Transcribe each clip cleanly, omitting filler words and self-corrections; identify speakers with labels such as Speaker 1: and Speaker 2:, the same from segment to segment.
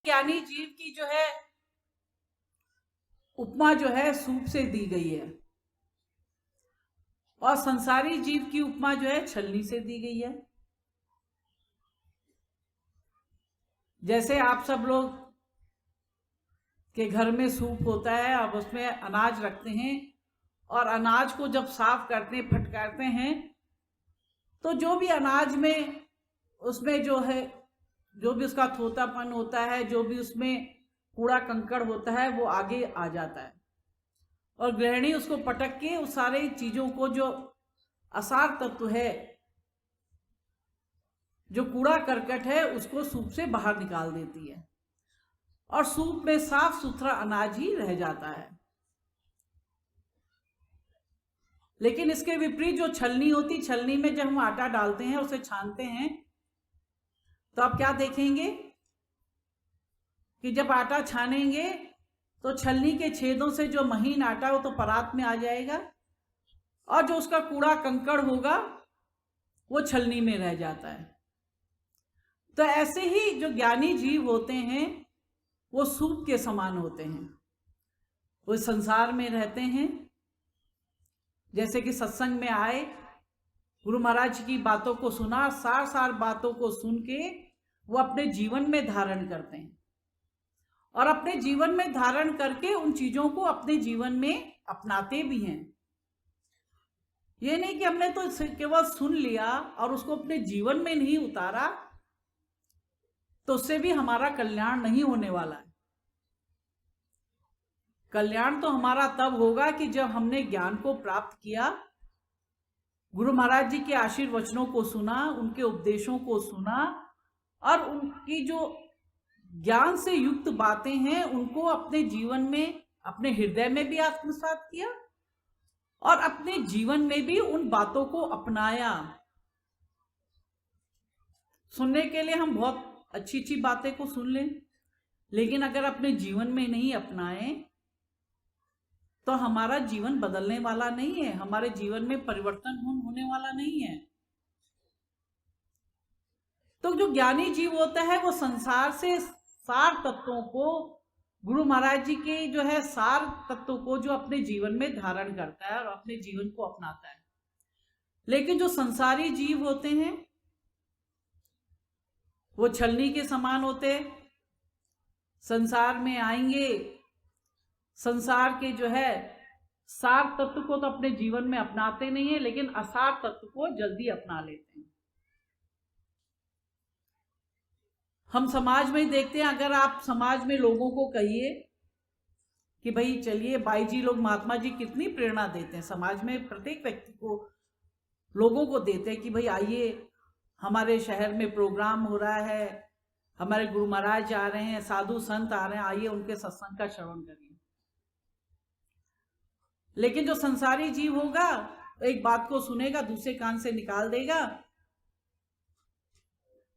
Speaker 1: ज्ञानी जीव की जो है उपमा जो है सूप से दी गई है और संसारी जीव की उपमा जो है छलनी से दी गई है। जैसे आप सब लोग के घर में सूप होता है, अब उसमें अनाज रखते हैं और अनाज को जब साफ करते फटकारते हैं तो जो भी अनाज में उसमें जो है, जो भी उसका थोतापन होता है, जो भी उसमें कूड़ा कंकड़ होता है वो आगे आ जाता है और गृहिणी उसको पटक के उस सारे चीजों को, जो असार तत्व है, जो कूड़ा करकट है, उसको सूप से बाहर निकाल देती है और सूप में साफ सुथरा अनाज ही रह जाता है। लेकिन इसके विपरीत जो छलनी होती, छलनी में जब हम आटा डालते हैं, उसे छानते हैं, तो आप क्या देखेंगे कि जब आटा छानेंगे तो छलनी के छेदों से जो महीन आटा हो तो परात में आ जाएगा और जो उसका कूड़ा कंकड़ होगा वो छलनी में रह जाता है। तो ऐसे ही जो ज्ञानी जीव होते हैं वो सूप के समान होते हैं। वो संसार में रहते हैं, जैसे कि सत्संग में आए, गुरु महाराज की बातों को सुना, सार सार बातों को सुन के वो अपने जीवन में धारण करते हैं और अपने जीवन में धारण करके उन चीजों को अपने जीवन में अपनाते भी हैं। ये नहीं कि हमने तो केवल सुन लिया और उसको अपने जीवन में नहीं उतारा तो उससे भी हमारा कल्याण नहीं होने वाला है। कल्याण तो हमारा तब होगा कि जब हमने ज्ञान को प्राप्त किया, गुरु महाराज जी के आशीर्वचनों को सुना, उनके उपदेशों को सुना और उनकी जो ज्ञान से युक्त बातें हैं उनको अपने जीवन में, अपने हृदय में भी आत्मसात किया और अपने जीवन में भी उन बातों को अपनाया। सुनने के लिए हम बहुत अच्छी अच्छी बातें को सुन लें, लेकिन अगर अपने जीवन में नहीं अपनाएं तो हमारा जीवन बदलने वाला नहीं है, हमारे जीवन में परिवर्तन होने वाला नहीं है। तो जो ज्ञानी जीव होता है वो संसार से सार तत्वों को, गुरु महाराज जी के जो है सार तत्वों को जो अपने जीवन में धारण करता है और अपने जीवन को अपनाता है। लेकिन जो संसारी जीव होते हैं वो छलनी के समान होते, संसार में आएंगे, संसार के जो है सार तत्व को तो अपने जीवन में अपनाते नहीं है, लेकिन असार तत्व को जल्दी अपना लेते हैं। हम समाज में देखते हैं, अगर आप समाज में लोगों को कहिए कि भाई चलिए, बाई जी लोग, महात्मा जी कितनी प्रेरणा देते हैं समाज में, प्रत्येक व्यक्ति को, लोगों को देते हैं कि भाई आइए, हमारे शहर में प्रोग्राम हो रहा है, हमारे गुरु महाराज आ रहे हैं, साधु संत आ रहे हैं, आइए उनके सत्संग का श्रवण करिए। लेकिन जो संसारी जीव होगा एक बात को सुनेगा, दूसरे कान से निकाल देगा।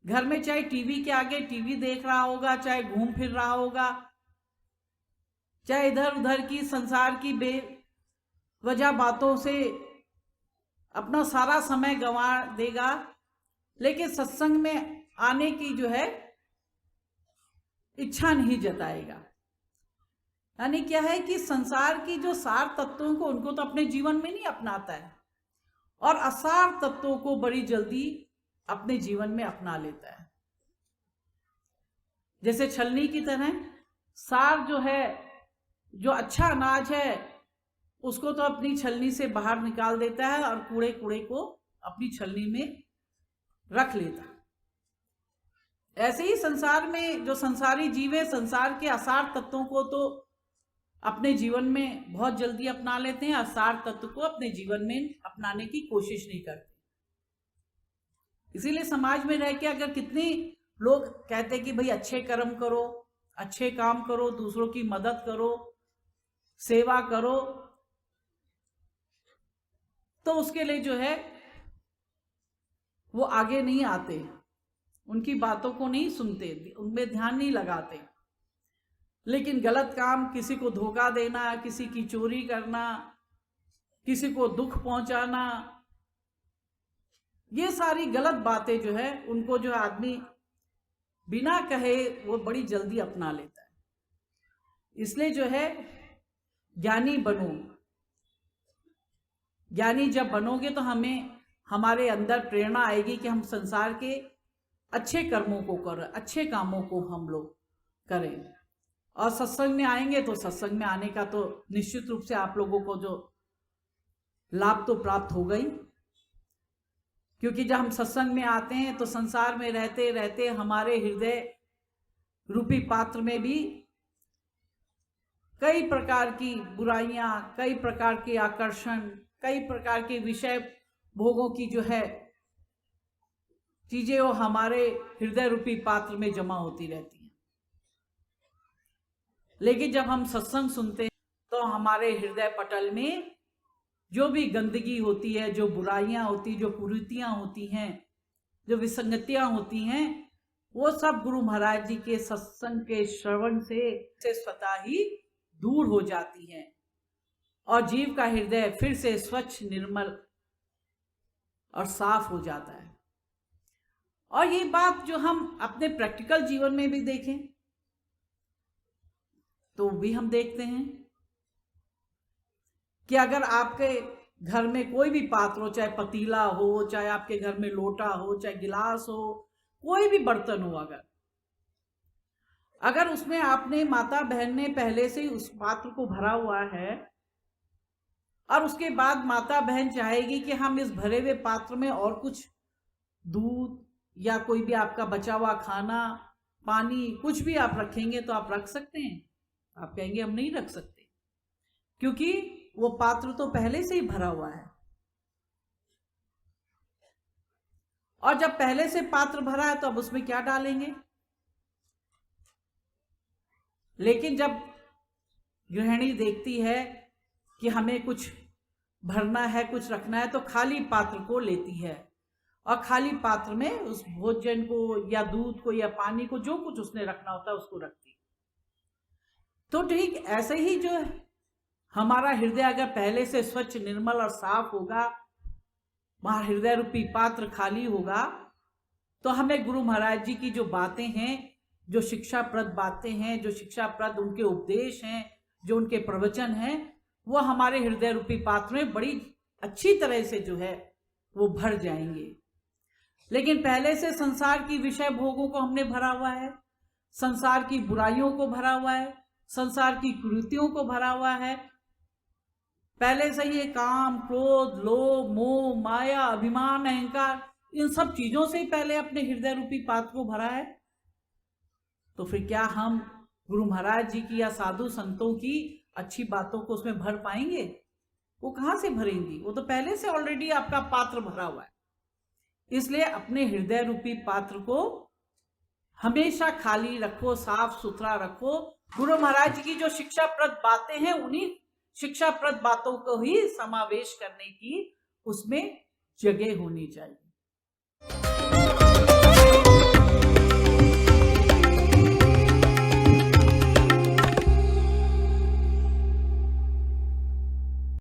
Speaker 1: घर में चाहे टीवी के आगे टीवी देख रहा होगा, चाहे घूम फिर रहा होगा, चाहे इधर उधर की संसार की बेवजह बातों से अपना सारा समय गंवा देगा, लेकिन सत्संग में आने की जो है इच्छा नहीं जताएगा। यानी क्या है कि संसार की जो सार तत्वों को, उनको तो अपने जीवन में नहीं अपनाता है और असार तत्वों को बड़ी जल्दी अपने जीवन में अपना लेता है। जैसे छलनी की तरह सार जो है, जो अच्छा अनाज है, उसको तो अपनी छलनी से बाहर निकाल देता है और कूड़े कूड़े को अपनी छलनी में रख लेता है। ऐसे ही संसार में जो संसारी जीव है, संसार के असार तत्वों को तो अपने जीवन में बहुत जल्दी अपना लेते हैं, असार तत्व को अपने जीवन में अपनाने की कोशिश नहीं करते। इसीलिए समाज में रह के अगर कितने लोग कहते हैं कि भाई अच्छे कर्म करो, अच्छे काम करो, दूसरों की मदद करो, सेवा करो, तो उसके लिए जो है वो आगे नहीं आते, उनकी बातों को नहीं सुनते, उनमें ध्यान नहीं लगाते। लेकिन गलत काम, किसी को धोखा देना, किसी की चोरी करना, किसी को दुख पहुंचाना, ये सारी गलत बातें जो है उनको जो आदमी बिना कहे वो बड़ी जल्दी अपना लेता है। इसलिए जो है ज्ञानी बनो। ज्ञानी जब बनोगे तो हमें हमारे अंदर प्रेरणा आएगी कि हम संसार के अच्छे कर्मों को करें, अच्छे कामों को हम लोग करें। और सत्संग में आएंगे तो सत्संग में आने का तो निश्चित रूप से आप लोगों को जो लाभ तो प्राप्त होगा ही, क्योंकि जब हम सत्संग में आते हैं तो संसार में रहते रहते हमारे हृदय रूपी पात्र में भी कई प्रकार की बुराइयां, कई प्रकार के आकर्षण, कई प्रकार के विषय भोगों की जो है चीजें वो हमारे हृदय रूपी पात्र में जमा होती रहती हैं। लेकिन जब हम सत्संग सुनते हैं तो हमारे हृदय पटल में जो भी गंदगी होती है, जो बुराइयां होती, जो कुरीतियां होती हैं, जो विसंगतियां होती हैं, वो सब गुरु महाराज जी के सत्संग के श्रवण से स्वतः ही दूर हो जाती हैं और जीव का हृदय फिर से स्वच्छ, निर्मल और साफ हो जाता है। और ये बात जो हम अपने प्रैक्टिकल जीवन में भी देखें तो भी हम देखते हैं कि अगर आपके घर में कोई भी पात्र हो, चाहे पतीला हो, चाहे आपके घर में लोटा हो, चाहे गिलास हो, कोई भी बर्तन हो, अगर उसमें आपने माता बहन ने पहले से ही उस पात्र को भरा हुआ है और उसके बाद माता बहन चाहेगी कि हम इस भरे हुए पात्र में और कुछ दूध या कोई भी आपका बचा हुआ खाना, पानी, कुछ भी आप रखेंगे तो आप रख सकते हैं? आप कहेंगे हम नहीं रख सकते, क्योंकि वो पात्र तो पहले से ही भरा हुआ है। और जब पहले से पात्र भरा है तो अब उसमें क्या डालेंगे? लेकिन जब गृहिणी देखती है कि हमें कुछ भरना है, कुछ रखना है, तो खाली पात्र को लेती है और खाली पात्र में उस भोजन को या दूध को या पानी को, जो कुछ उसने रखना होता है, उसको रखती है। तो ठीक ऐसे ही जो है हमारा हृदय अगर पहले से स्वच्छ, निर्मल और साफ होगा, वहां हृदय रूपी पात्र खाली होगा, तो हमें गुरु महाराज जी की जो बातें हैं, जो शिक्षाप्रद बातें हैं, जो शिक्षाप्रद उनके उपदेश हैं, जो उनके प्रवचन हैं, वो हमारे हृदय रूपी पात्र में बड़ी अच्छी तरह से जो है वो भर जाएंगे। लेकिन पहले से संसार की विषय भोगों को हमने भरा हुआ है, संसार की बुराइयों को भरा हुआ है, संसार की कुरीतियों को भरा हुआ है, पहले से ये काम, क्रोध, लोभ, मोह, माया, अभिमान, अहंकार, इन सब चीजों से ही पहले अपने हृदय रूपी पात्र को भरा है। तो फिर क्या हम गुरु महाराज जी की या साधु संतों की अच्छी बातों को उसमें भर पाएंगे? वो कहां से भरेंगी? वो तो पहले से ऑलरेडी आपका पात्र भरा हुआ है। इसलिए अपने हृदय रूपी पात्र को हमेशा खाली रखो, साफ सुथरा रखो। गुरु महाराज जी की जो शिक्षाप्रद बातें हैं, उन्हीं शिक्षाप्रद बातों को ही समावेश करने की उसमें जगह होनी चाहिए।